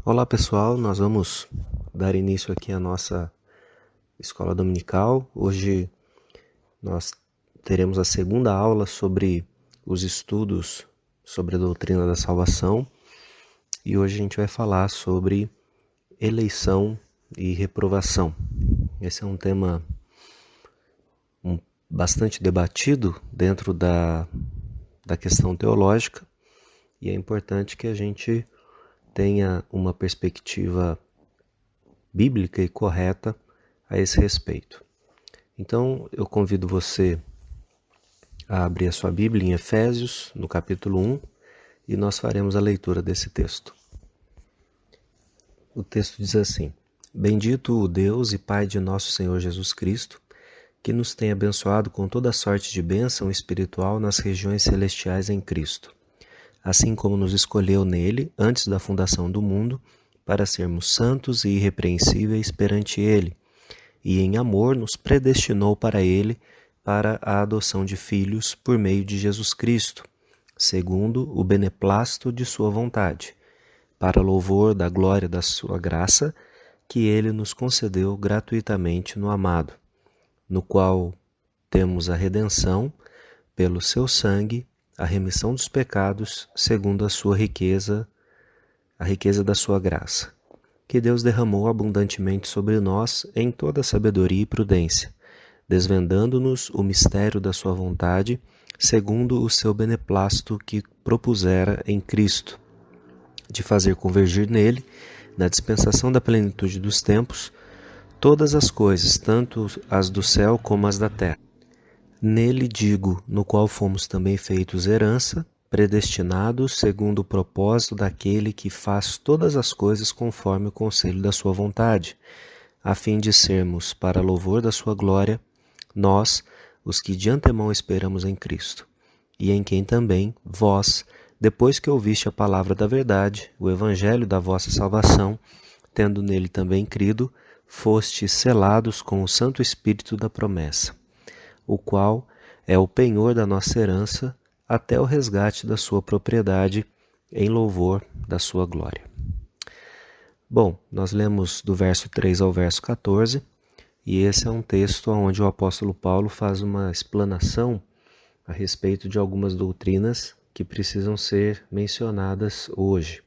Olá pessoal, nós vamos dar início aqui à nossa escola dominical. Hoje nós teremos a segunda aula sobre os estudos sobre a doutrina da salvação e hoje a gente vai falar sobre eleição e reprovação. Esse é um tema bastante debatido dentro da questão teológica e é importante que a gente tenha uma perspectiva bíblica e correta a esse respeito. Então, eu convido você a abrir a sua Bíblia em Efésios, no capítulo 1, e nós faremos a leitura desse texto. O texto diz assim: Bendito o Deus e Pai de nosso Senhor Jesus Cristo, que nos tem abençoado com toda sorte de bênção espiritual nas regiões celestiais em Cristo, assim como nos escolheu nele, antes da fundação do mundo, para sermos santos e irrepreensíveis perante ele, e em amor nos predestinou para ele, para a adoção de filhos por meio de Jesus Cristo, segundo o beneplácito de sua vontade, para louvor da glória da sua graça, que ele nos concedeu gratuitamente no amado, no qual temos a redenção, pelo seu sangue, a remissão dos pecados, segundo a sua riqueza, a riqueza da sua graça, que Deus derramou abundantemente sobre nós em toda sabedoria e prudência, desvendando-nos o mistério da sua vontade, segundo o seu beneplácito que propusera em Cristo, de fazer convergir nele, na dispensação da plenitude dos tempos, todas as coisas, tanto as do céu como as da terra. Nele digo, no qual fomos também feitos herança, predestinados segundo o propósito daquele que faz todas as coisas conforme o conselho da sua vontade, a fim de sermos, para louvor da sua glória, nós, os que de antemão esperamos em Cristo, e em quem também, vós, depois que ouviste a palavra da verdade, o evangelho da vossa salvação, tendo nele também crido, fostes selados com o Santo Espírito da promessa, o qual é o penhor da nossa herança, até o resgate da sua propriedade, em louvor da sua glória. Bom, nós lemos do verso 3 ao verso 14, e esse é um texto onde o apóstolo Paulo faz uma explanação a respeito de algumas doutrinas que precisam ser mencionadas hoje.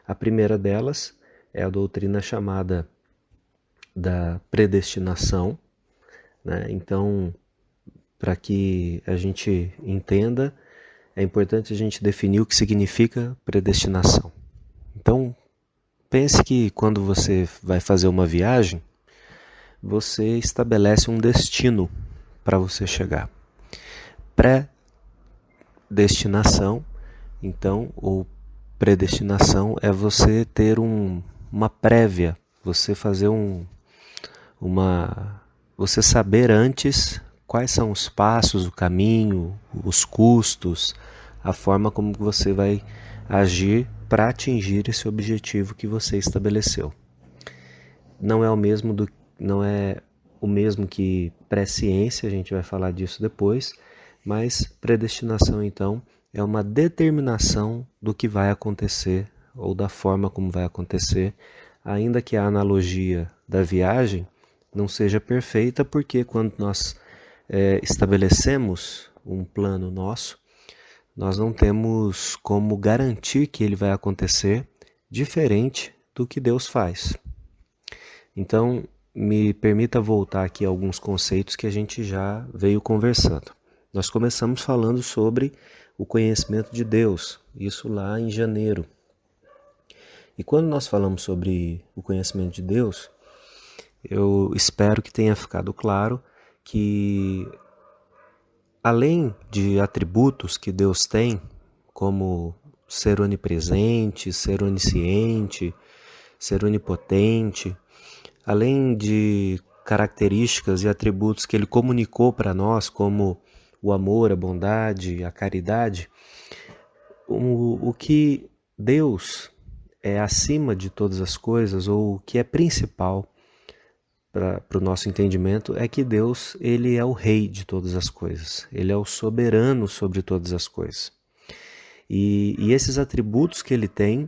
A primeira delas é a doutrina chamada da predestinação, né? Então, para que a gente entenda, é importante a gente definir o que significa predestinação. Então, pense que quando você vai fazer uma viagem, você estabelece um destino para você chegar. Pré-destinação, então, ou predestinação é você ter uma prévia, você fazer você saber antes quais são os passos, o caminho, os custos, a forma como você vai agir para atingir esse objetivo que você estabeleceu. Não é o mesmo que presciência, a gente vai falar disso depois, mas predestinação então é uma determinação do que vai acontecer ou da forma como vai acontecer, ainda que a analogia da viagem não seja perfeita, porque quando nós estabelecemos um plano nosso, nós não temos como garantir que ele vai acontecer diferente do que Deus faz. Então, me permita voltar aqui a alguns conceitos que a gente já veio conversando. Nós começamos falando sobre o conhecimento de Deus, isso lá em janeiro. E quando nós falamos sobre o conhecimento de Deus, eu espero que tenha ficado claro que, além de atributos que Deus tem, como ser onipresente, ser onisciente, ser onipotente, além de características e atributos que Ele comunicou para nós, como o amor, a bondade, a caridade, o que Deus é acima de todas as coisas, ou o que é principal para o nosso entendimento, é que Deus, ele é o rei de todas as coisas, ele é o soberano sobre todas as coisas. E esses atributos que ele tem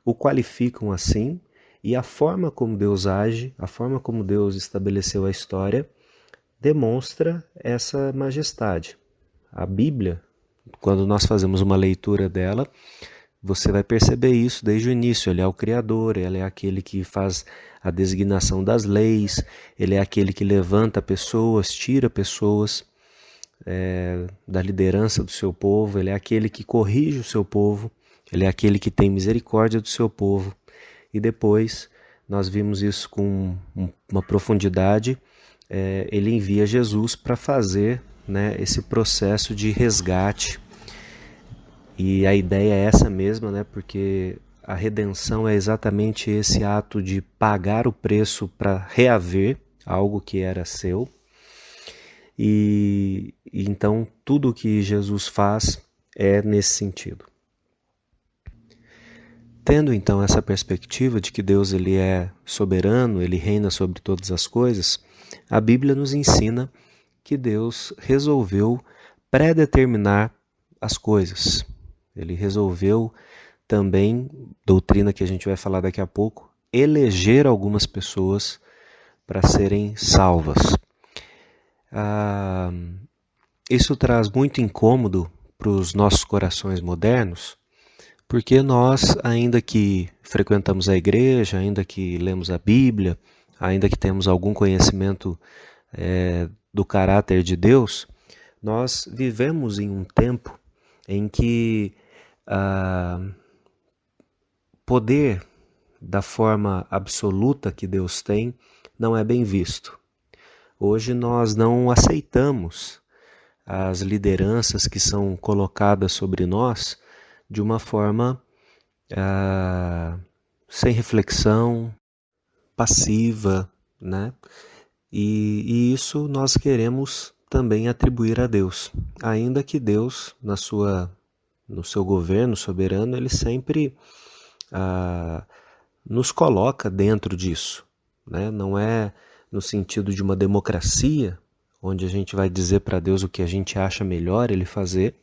o qualificam assim, e a forma como Deus age, a forma como Deus estabeleceu a história, demonstra essa majestade. A Bíblia, quando nós fazemos uma leitura dela, você vai perceber isso desde o início. Ele é o Criador, ele é aquele que faz a designação das leis, ele é aquele que levanta pessoas, tira pessoas da liderança do seu povo, ele é aquele que corrige o seu povo, ele é aquele que tem misericórdia do seu povo. E depois, nós vimos isso com uma profundidade, ele envia Jesus para fazer, né, esse processo de resgate. E a ideia é essa mesma, né, porque a redenção é exatamente esse ato de pagar o preço para reaver algo que era seu. E então tudo o que Jesus faz é nesse sentido. Tendo então essa perspectiva de que Deus ele é soberano, ele reina sobre todas as coisas, a Bíblia nos ensina que Deus resolveu predeterminar as coisas. Ele resolveu também, doutrina que a gente vai falar daqui a pouco, eleger algumas pessoas para serem salvas. Isso traz muito incômodo para os nossos corações modernos, porque nós, ainda que frequentamos a igreja, ainda que lemos a Bíblia, ainda que temos algum conhecimento do caráter de Deus, nós vivemos em um tempo em que poder da forma absoluta que Deus tem não é bem visto. Hoje nós não aceitamos as lideranças que são colocadas sobre nós de uma forma sem reflexão, passiva, né? E isso nós queremos também atribuir a Deus, ainda que Deus, no seu governo soberano, ele sempre nos coloca dentro disso, né? Não é no sentido de uma democracia, onde a gente vai dizer para Deus o que a gente acha melhor ele fazer,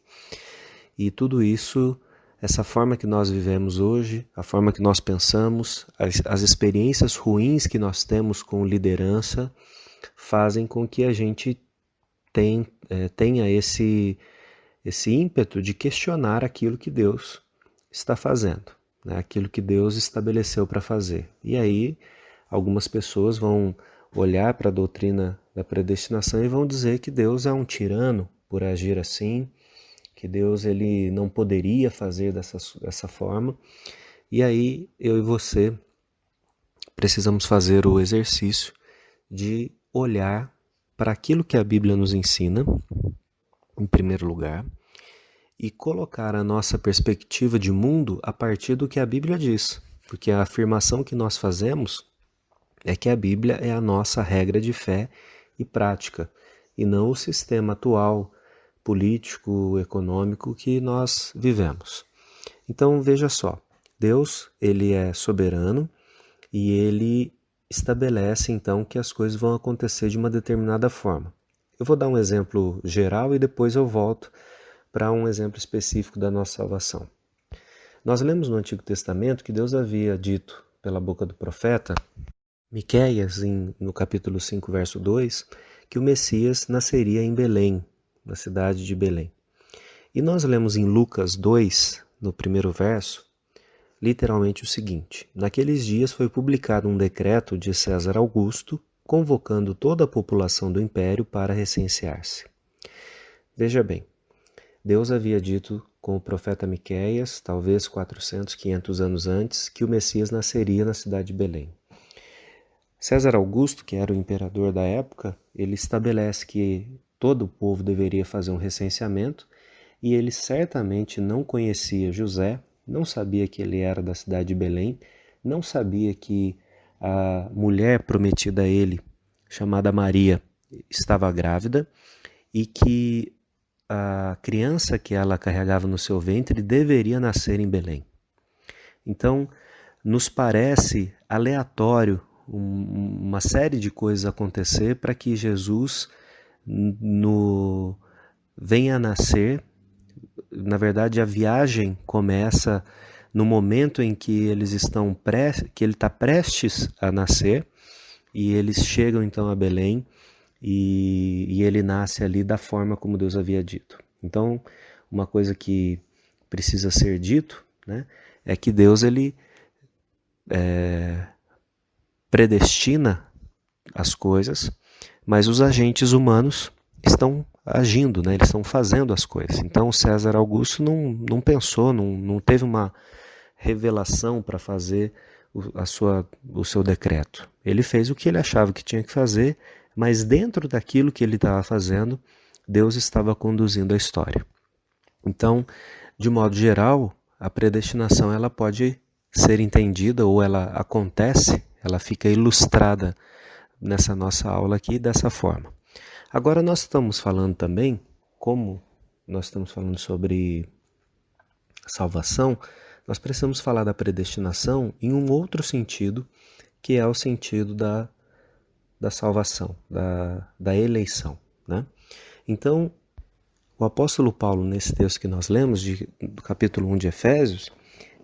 e tudo isso, essa forma que nós vivemos hoje, a forma que nós pensamos, as experiências ruins que nós temos com liderança, fazem com que a gente tenha esse ímpeto de questionar aquilo que Deus está fazendo, né? Aquilo que Deus estabeleceu para fazer. E aí, algumas pessoas vão olhar para a doutrina da predestinação e vão dizer que Deus é um tirano por agir assim, que Deus ele não poderia fazer dessa forma. E aí, eu e você precisamos fazer o exercício de olhar para aquilo que a Bíblia nos ensina, em primeiro lugar, e colocar a nossa perspectiva de mundo a partir do que a Bíblia diz. Porque a afirmação que nós fazemos é que a Bíblia é a nossa regra de fé e prática, e não o sistema atual, político, econômico que nós vivemos. Então veja só, Deus ele é soberano e ele estabelece então que as coisas vão acontecer de uma determinada forma. Eu vou dar um exemplo geral e depois eu volto para um exemplo específico da nossa salvação. Nós lemos no Antigo Testamento que Deus havia dito pela boca do profeta Miqueias, no capítulo 5, verso 2, que o Messias nasceria em Belém, na cidade de Belém. E nós lemos em Lucas 2, no primeiro verso, literalmente o seguinte: naqueles dias foi publicado um decreto de César Augusto, convocando toda a população do império para recensear-se. Veja bem, Deus havia dito com o profeta Miqueias, talvez 400, 500 anos antes, que o Messias nasceria na cidade de Belém. César Augusto, que era o imperador da época, ele estabelece que todo o povo deveria fazer um recenseamento e ele certamente não conhecia José, não sabia que ele era da cidade de Belém, não sabia que a mulher prometida a ele, chamada Maria, estava grávida e que a criança que ela carregava no seu ventre deveria nascer em Belém. Então, nos parece aleatório uma série de coisas acontecer para que Jesus venha a nascer. Na verdade, a viagem começa no momento em que que ele está prestes a nascer, e eles chegam então a Belém, e ele nasce ali da forma como Deus havia dito. Então, uma coisa que precisa ser dito, né, é que Deus ele predestina as coisas, mas os agentes humanos estão agindo, né? Eles estão fazendo as coisas. Então César Augusto não pensou, não teve uma revelação para fazer o seu decreto. Ele fez o que ele achava que tinha que fazer, mas dentro daquilo que ele estava fazendo, Deus estava conduzindo a história. Então, de modo geral, a predestinação ela pode ser entendida ou ela acontece, ela fica ilustrada nessa nossa aula aqui dessa forma. Agora nós estamos falando também, como nós estamos falando sobre salvação, nós precisamos falar da predestinação em um outro sentido, que é o sentido da salvação, da eleição, né? Então, o apóstolo Paulo, nesse texto que nós lemos, do capítulo 1 de Efésios,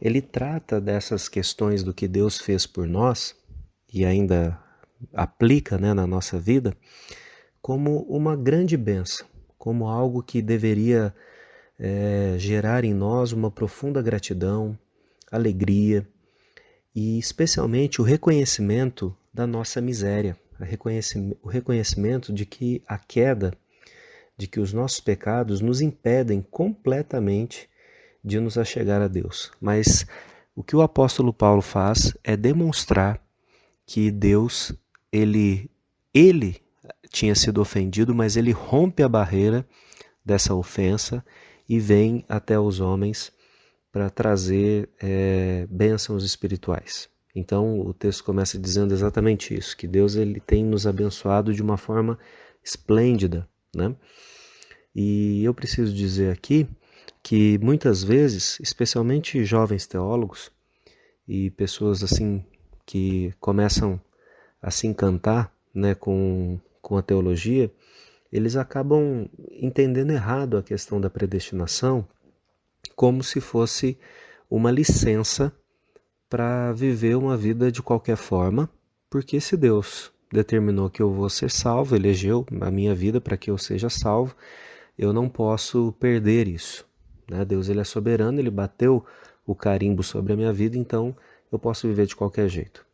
ele trata dessas questões do que Deus fez por nós, e ainda aplica, né, na nossa vida, como uma grande bênção, como algo que deveria gerar em nós uma profunda gratidão, alegria e especialmente o reconhecimento da nossa miséria, o reconhecimento de que a queda, de que os nossos pecados nos impedem completamente de nos achegar a Deus. Mas o que o apóstolo Paulo faz é demonstrar que Deus, ele tinha sido ofendido, mas ele rompe a barreira dessa ofensa e vem até os homens para trazer bênçãos espirituais. Então o texto começa dizendo exatamente isso, que Deus ele tem nos abençoado de uma forma esplêndida, né? E eu preciso dizer aqui que muitas vezes, especialmente jovens teólogos e pessoas assim que começam a se encantar, né, com a teologia, eles acabam entendendo errado a questão da predestinação como se fosse uma licença para viver uma vida de qualquer forma, porque se Deus determinou que eu vou ser salvo, elegeu a minha vida para que eu seja salvo, eu não posso perder isso, né? Deus ele é soberano, ele bateu o carimbo sobre a minha vida, então eu posso viver de qualquer jeito.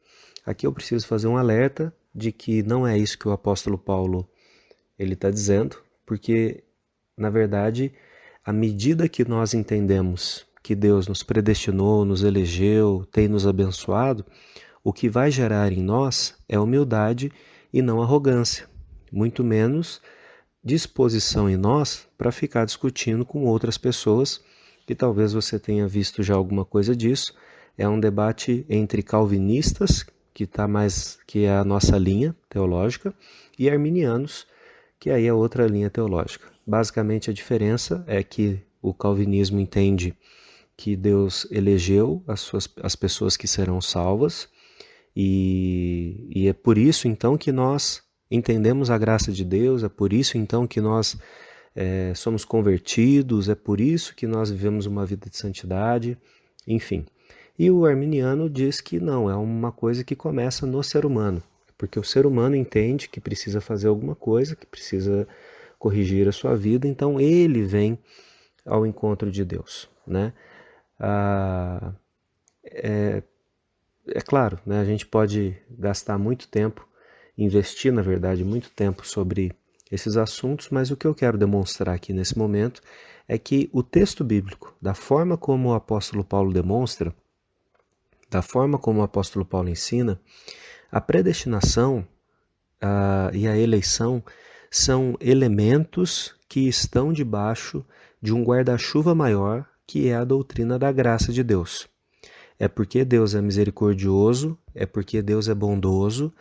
Aqui eu preciso fazer um alerta de que não é isso que o apóstolo Paulo ele está dizendo, porque, na verdade, à medida que nós entendemos que Deus nos predestinou, nos elegeu, tem nos abençoado, o que vai gerar em nós é humildade e não arrogância, muito menos disposição em nós para ficar discutindo com outras pessoas, que talvez você tenha visto já alguma coisa disso. É um debate entre calvinistas, que é a nossa linha teológica, e arminianos, que aí é outra linha teológica. Basicamente a diferença é que o calvinismo entende que Deus elegeu as pessoas que serão salvas, e é por isso então que nós entendemos a graça de Deus, é por isso então que nós somos convertidos, é por isso que nós vivemos uma vida de santidade, enfim. E o arminiano diz que não, é uma coisa que começa no ser humano, porque o ser humano entende que precisa fazer alguma coisa, que precisa corrigir a sua vida, então ele vem ao encontro de Deus, né? É claro, né, a gente pode gastar muito tempo, investir, na verdade, muito tempo sobre esses assuntos, mas o que eu quero demonstrar aqui nesse momento é que o texto bíblico, da forma como o apóstolo Paulo demonstra, da forma como o apóstolo Paulo ensina, a predestinação e a eleição são elementos que estão debaixo de um guarda-chuva maior, que é a doutrina da graça de Deus. É porque Deus é misericordioso, é porque Deus é bondoso,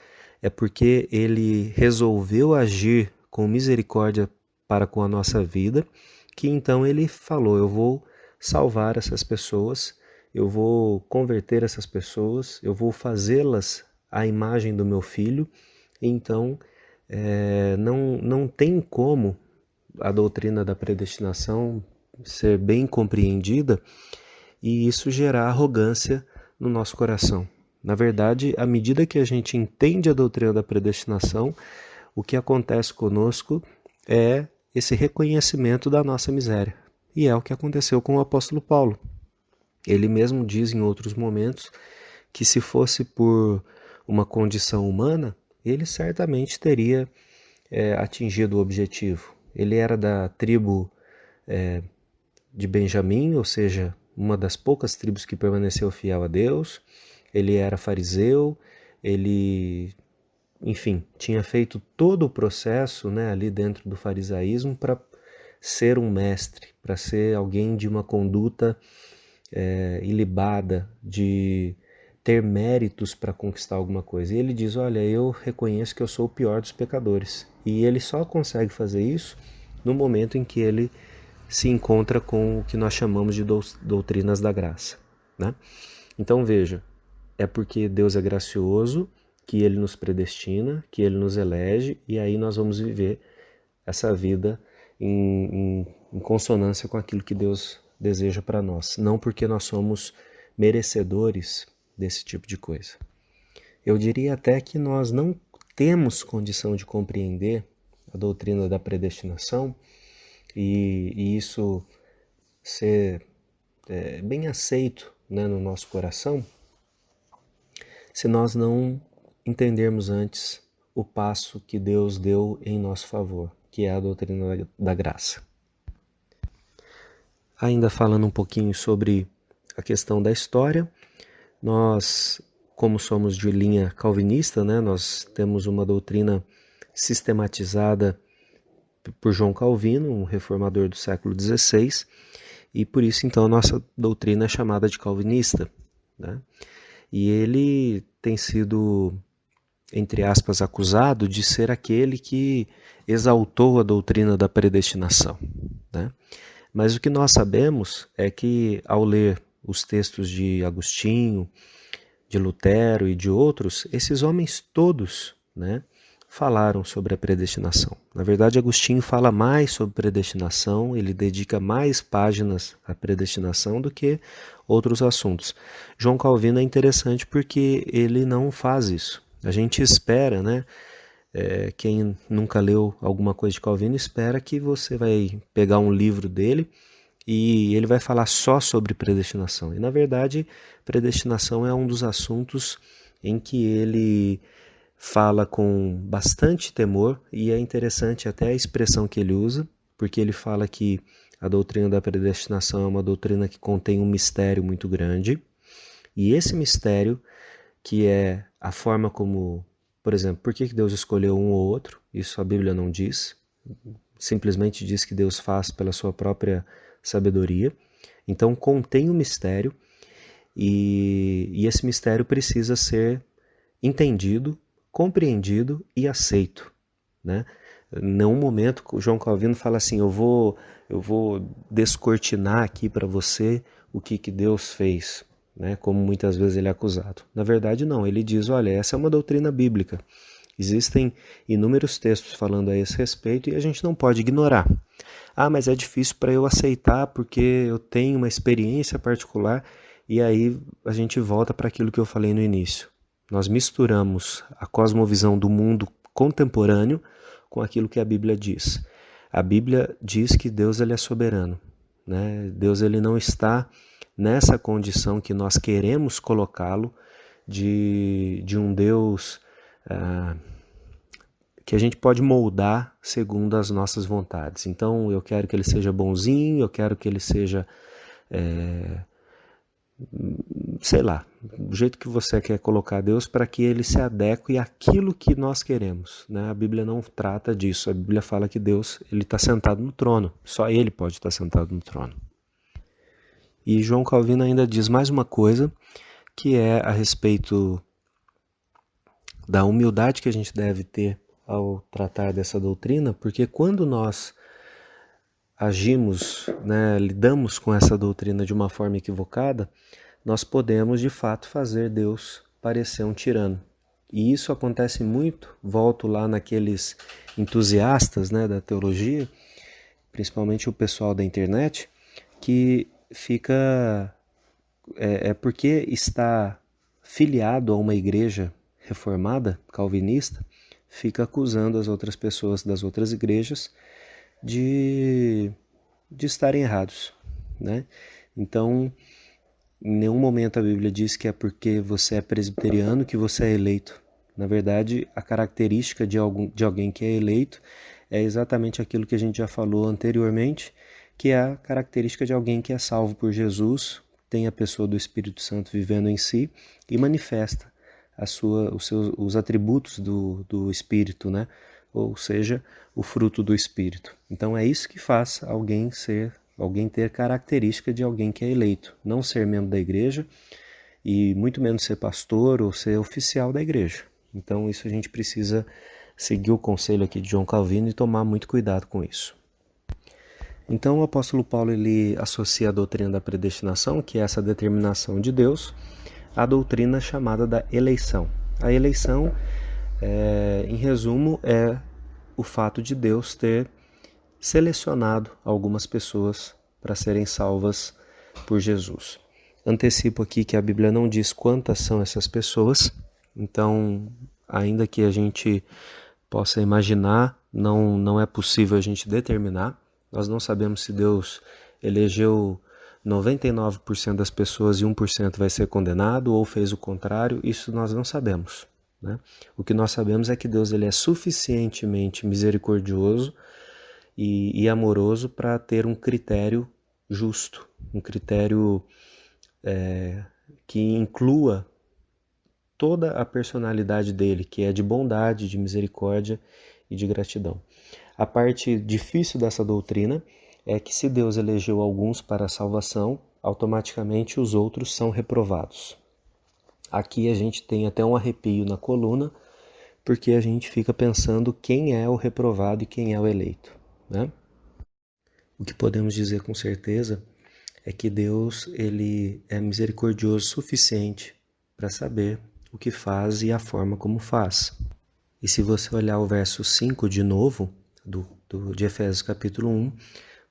é porque Ele resolveu agir com misericórdia para com a nossa vida, que então Ele falou, eu vou salvar essas pessoas, eu vou converter essas pessoas, eu vou fazê-las à imagem do meu Filho, então não tem como a doutrina da predestinação ser bem compreendida e isso gerar arrogância no nosso coração. Na verdade, à medida que a gente entende a doutrina da predestinação, o que acontece conosco é esse reconhecimento da nossa miséria. E é o que aconteceu com o apóstolo Paulo. Ele mesmo diz em outros momentos que se fosse por uma condição humana, ele certamente teria atingido o objetivo. Ele era da tribo de Benjamim, ou seja, uma das poucas tribos que permaneceu fiel a Deus. Ele era fariseu, ele, enfim, tinha feito todo o processo, né, ali dentro do farisaísmo para ser um mestre, para ser alguém de uma conduta ilibada, de ter méritos para conquistar alguma coisa. E ele diz, olha, eu reconheço que eu sou o pior dos pecadores. E ele só consegue fazer isso no momento em que ele se encontra com o que nós chamamos de doutrinas da graça, né? Então veja, é porque Deus é gracioso que Ele nos predestina, que Ele nos elege, e aí nós vamos viver essa vida em consonância com aquilo que Deus deseja para nós, não porque nós somos merecedores desse tipo de coisa. Eu diria até que nós não temos condição de compreender a doutrina da predestinação e isso ser bem aceito, né, no nosso coração, se nós não entendermos antes o passo que Deus deu em nosso favor, que é a doutrina da graça. Ainda falando um pouquinho sobre a questão da história, nós, como somos de linha calvinista, né, nós temos uma doutrina sistematizada por João Calvino, um reformador do século XVI, e por isso então a nossa doutrina é chamada de calvinista, né? E ele tem sido, entre aspas, acusado de ser aquele que exaltou a doutrina da predestinação, né? Mas o que nós sabemos é que ao ler os textos de Agostinho, de Lutero e de outros, esses homens todos, né, falaram sobre a predestinação. Na verdade, Agostinho fala mais sobre predestinação, ele dedica mais páginas à predestinação do que outros assuntos. João Calvino é interessante porque ele não faz isso. A gente espera, né? Quem nunca leu alguma coisa de Calvino espera que você vai pegar um livro dele e ele vai falar só sobre predestinação. E na verdade, predestinação é um dos assuntos em que ele fala com bastante temor, e é interessante até a expressão que ele usa, porque ele fala que a doutrina da predestinação é uma doutrina que contém um mistério muito grande, e esse mistério, que é a forma como, por exemplo, por que Deus escolheu um ou outro, isso a Bíblia não diz, simplesmente diz que Deus faz pela sua própria sabedoria, então contém um mistério, e esse mistério precisa ser entendido, compreendido e aceito, né? Em nenhum momento o João Calvino fala assim, eu vou descortinar aqui para você o que Deus fez, né? Como muitas vezes ele é acusado. Na verdade não, ele diz, olha, essa é uma doutrina bíblica, existem inúmeros textos falando a esse respeito e a gente não pode ignorar. Ah, mas é difícil para eu aceitar porque eu tenho uma experiência particular, e aí a gente volta para aquilo que eu falei no início. Nós misturamos a cosmovisão do mundo contemporâneo com aquilo que a Bíblia diz. A Bíblia diz que Deus ele é soberano, né? Deus ele não está nessa condição que nós queremos colocá-lo de um Deus que a gente pode moldar segundo as nossas vontades. Então eu quero que ele seja bonzinho, eu quero que ele seja sei lá, do jeito que você quer colocar Deus para que ele se adeque àquilo que nós queremos, né? A Bíblia não trata disso, a Bíblia fala que Deus ele está sentado no trono, só ele pode estar sentado no trono. E João Calvino ainda diz mais uma coisa, que é a respeito da humildade que a gente deve ter ao tratar dessa doutrina, porque quando nós agimos, né, lidamos com essa doutrina de uma forma equivocada, nós podemos de fato fazer Deus parecer um tirano. E isso acontece muito, volto lá naqueles entusiastas, né, da teologia, principalmente o pessoal da internet, que fica é porque está filiado a uma igreja reformada, calvinista, fica acusando as outras pessoas das outras igrejas de estarem errados, né? Então, em nenhum momento a Bíblia diz que é porque você é presbiteriano que você é eleito. Na verdade, a característica de alguém que é eleito é exatamente aquilo que a gente já falou anteriormente, que é a característica de alguém que é salvo por Jesus, tem a pessoa do Espírito Santo vivendo em si e manifesta os atributos do Espírito, né? Ou seja, o fruto do Espírito. Então é isso que faz alguém ter característica de alguém que é eleito, não ser membro da igreja e muito menos ser pastor ou ser oficial da igreja. Então isso a gente precisa seguir o conselho aqui de João Calvino e tomar muito cuidado com isso. Então o apóstolo Paulo ele associa a doutrina da predestinação, que é essa determinação de Deus, à doutrina chamada da eleição. A eleição, em resumo, é o fato de Deus ter selecionado algumas pessoas para serem salvas por Jesus. Antecipo aqui que a Bíblia não diz quantas são essas pessoas, então, ainda que a gente possa imaginar, não é possível a gente determinar. Nós não sabemos se Deus elegeu 99% das pessoas e 1% vai ser condenado ou fez o contrário, isso nós não sabemos, né? O que nós sabemos é que Deus ele é suficientemente misericordioso e amoroso para ter um critério justo, um critério que inclua toda a personalidade dele, que é de bondade, de misericórdia e de gratidão. A parte difícil dessa doutrina é que se Deus elegeu alguns para a salvação, automaticamente os outros são reprovados. Aqui a gente tem até um arrepio na coluna, porque a gente fica pensando quem é o reprovado e quem é o eleito, né? O que podemos dizer com certeza é que Deus ele é misericordioso o suficiente para saber o que faz e a forma como faz. E se você olhar o verso 5 de novo, de Efésios capítulo 1,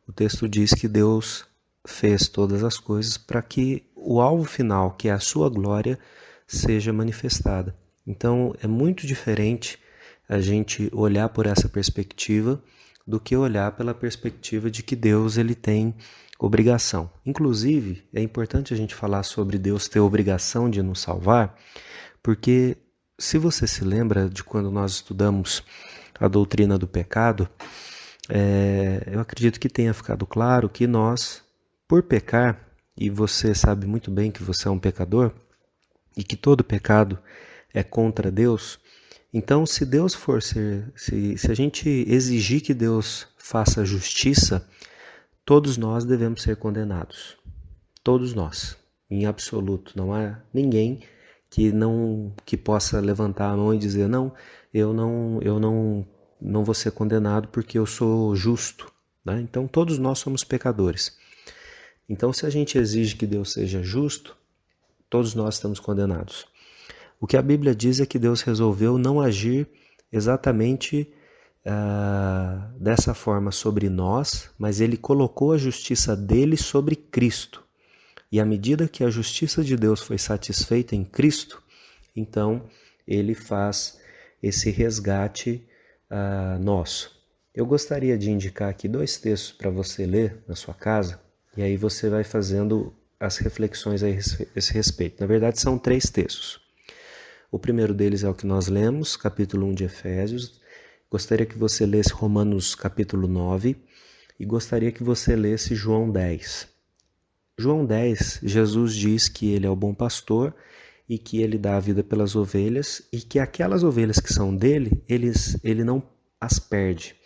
o texto diz que Deus fez todas as coisas para que o alvo final, que é a sua glória, seja manifestada. Então é muito diferente a gente olhar por essa perspectiva do que olhar pela perspectiva de que Deus ele tem obrigação. Inclusive, é importante a gente falar sobre Deus ter obrigação de nos salvar, porque se você se lembra de quando nós estudamos a doutrina do pecado, eu acredito que tenha ficado claro que nós, por pecar, e você sabe muito bem que você é um pecador, e que todo pecado é contra Deus, então se Deus for se a gente exigir que Deus faça justiça, todos nós devemos ser condenados. Todos nós, em absoluto. Não há ninguém que possa levantar a mão e dizer eu não vou ser condenado porque eu sou justo, né? Então todos nós somos pecadores. Então se a gente exige que Deus seja justo, todos nós estamos condenados. O que a Bíblia diz é que Deus resolveu não agir exatamente dessa forma sobre nós, mas ele colocou a justiça dele sobre Cristo. E à medida que a justiça de Deus foi satisfeita em Cristo, então ele faz esse resgate nosso. Eu gostaria de indicar aqui 2 textos para você ler na sua casa, e aí você vai fazendo as reflexões a esse respeito. Na verdade, são 3 textos. O primeiro deles é o que nós lemos, capítulo 1 de Efésios. Gostaria que você lesse Romanos capítulo 9 e gostaria que você lesse João 10. João 10, Jesus diz que ele é o bom pastor e que ele dá a vida pelas ovelhas e que aquelas ovelhas que são dele, ele não as perde.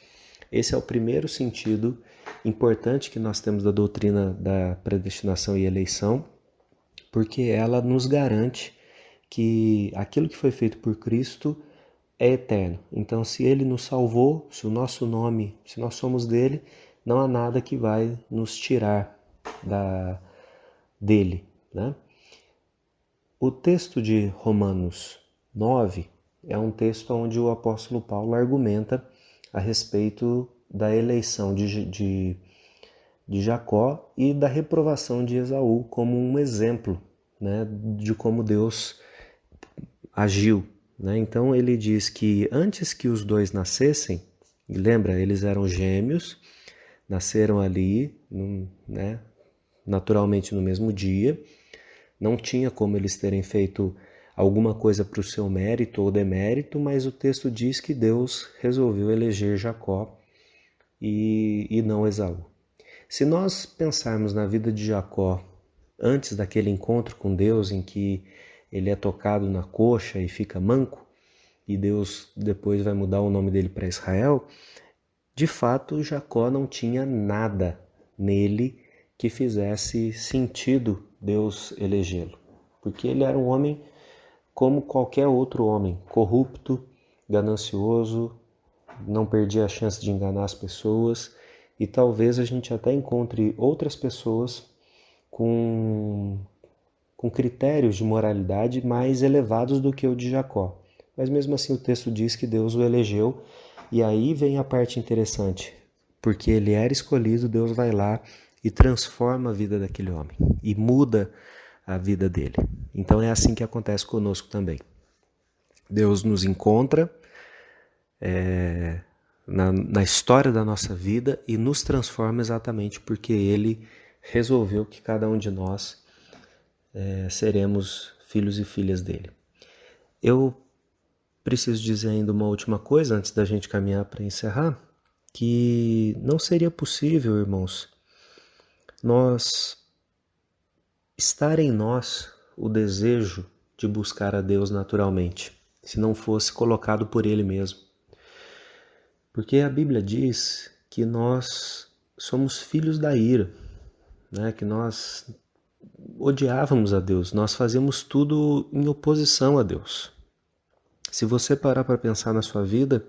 Esse é o primeiro sentido importante que nós temos da doutrina da predestinação e eleição, porque ela nos garante que aquilo que foi feito por Cristo é eterno. Então, se ele nos salvou, se o nosso nome, se nós somos dele, não há nada que vai nos tirar dele, né? O texto de Romanos 9 é um texto onde o apóstolo Paulo argumenta a respeito da eleição de Jacó e da reprovação de Esaú como um exemplo, né, de como Deus agiu, né? Então ele diz que antes que os dois nascessem, lembra, eles eram gêmeos, nasceram ali, né, naturalmente no mesmo dia, não tinha como eles terem feito alguma coisa para o seu mérito ou demérito, mas o texto diz que Deus resolveu eleger Jacó e não Esaú. Se nós pensarmos na vida de Jacó antes daquele encontro com Deus em que ele é tocado na coxa e fica manco, e Deus depois vai mudar o nome dele para Israel, de fato Jacó não tinha nada nele que fizesse sentido Deus elegê-lo, porque ele era um homem como qualquer outro homem, corrupto, ganancioso, não perdia a chance de enganar as pessoas, e talvez a gente até encontre outras pessoas com critérios de moralidade mais elevados do que o de Jacó. Mas mesmo assim o texto diz que Deus o elegeu, e aí vem a parte interessante, porque ele era escolhido, Deus vai lá e transforma a vida daquele homem, e muda a vida dele. Então é assim que acontece conosco também. Deus nos encontra na história da nossa vida e nos transforma exatamente porque Ele resolveu que cada um de nós seremos filhos e filhas dele. Eu preciso dizer ainda uma última coisa antes da gente caminhar para encerrar, que não seria possível, irmãos, estar em nós o desejo de buscar a Deus naturalmente, se não fosse colocado por Ele mesmo. Porque a Bíblia diz que nós somos filhos da ira, né? Que nós odiávamos a Deus, nós fazíamos tudo em oposição a Deus. Se você parar para pensar na sua vida,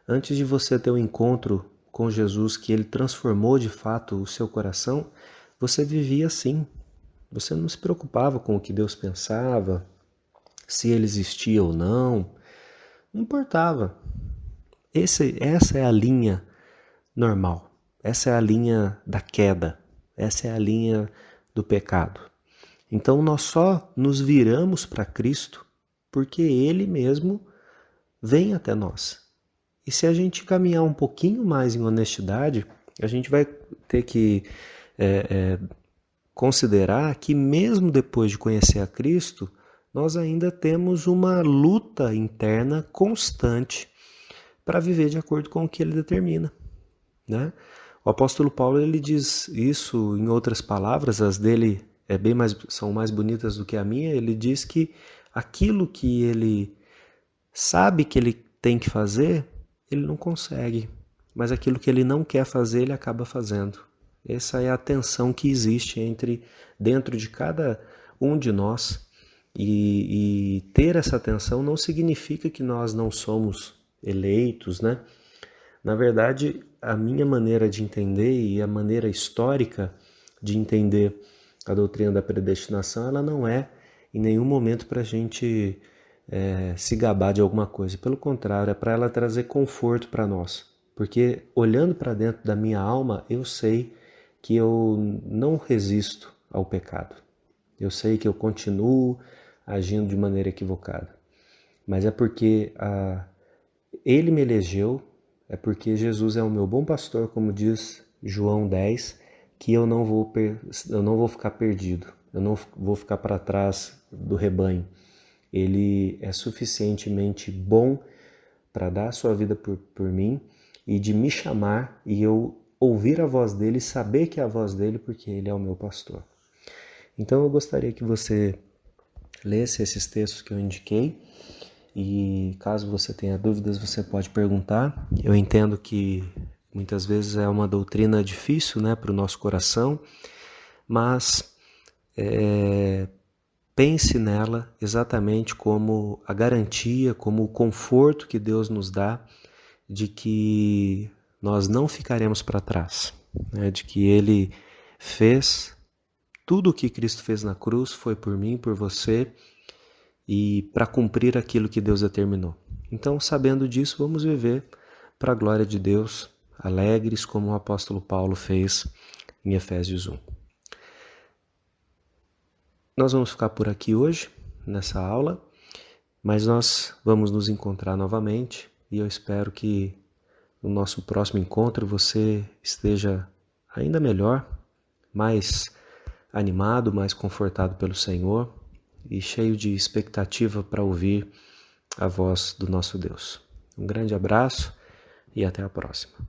antes de você ter um encontro com Jesus, que Ele transformou de fato o seu coração, você vivia assim. Você não se preocupava com o que Deus pensava, se Ele existia ou não, não importava. Essa é a linha normal, essa é a linha da queda, essa é a linha do pecado. Então nós só nos viramos para Cristo porque Ele mesmo vem até nós. E se a gente caminhar um pouquinho mais em honestidade, a gente vai ter que considerar que mesmo depois de conhecer a Cristo, nós ainda temos uma luta interna constante para viver de acordo com o que Ele determina, né? O apóstolo Paulo ele diz isso em outras palavras, as dele são mais bonitas do que a minha. Ele diz que aquilo que ele sabe que ele tem que fazer, ele não consegue, mas aquilo que ele não quer fazer, ele acaba fazendo. Essa é a tensão que existe dentro de cada um de nós, e ter essa tensão não significa que nós não somos eleitos, né? Na verdade, a minha maneira de entender e a maneira histórica de entender a doutrina da predestinação, ela não é em nenhum momento para a gente se gabar de alguma coisa. Pelo contrário, é para ela trazer conforto para nós. Porque olhando para dentro da minha alma, eu sei que eu não resisto ao pecado. Eu sei que eu continuo agindo de maneira equivocada. Mas é porque Ele me elegeu, é porque Jesus é o meu bom pastor, como diz João 10, que eu não vou ficar perdido, eu não vou ficar para trás do rebanho. Ele é suficientemente bom para dar a sua vida por mim e de me chamar e eu ouvir a voz dele, saber que é a voz dele, porque ele é o meu pastor. Então eu gostaria que você lesse esses textos que eu indiquei, e caso você tenha dúvidas, você pode perguntar. Eu entendo que muitas vezes é uma doutrina difícil, né, para o nosso coração, mas pense nela exatamente como a garantia, como o conforto que Deus nos dá de que nós não ficaremos para trás, né, de que Ele fez tudo o que Cristo fez na cruz, foi por mim, por você, e para cumprir aquilo que Deus determinou. Então, sabendo disso, vamos viver para a glória de Deus, alegres como o apóstolo Paulo fez em Efésios 1. Nós vamos ficar por aqui hoje, nessa aula, mas nós vamos nos encontrar novamente e eu espero que no nosso próximo encontro você esteja ainda melhor, mais animado, mais confortado pelo Senhor e cheio de expectativa para ouvir a voz do nosso Deus. Um grande abraço e até a próxima.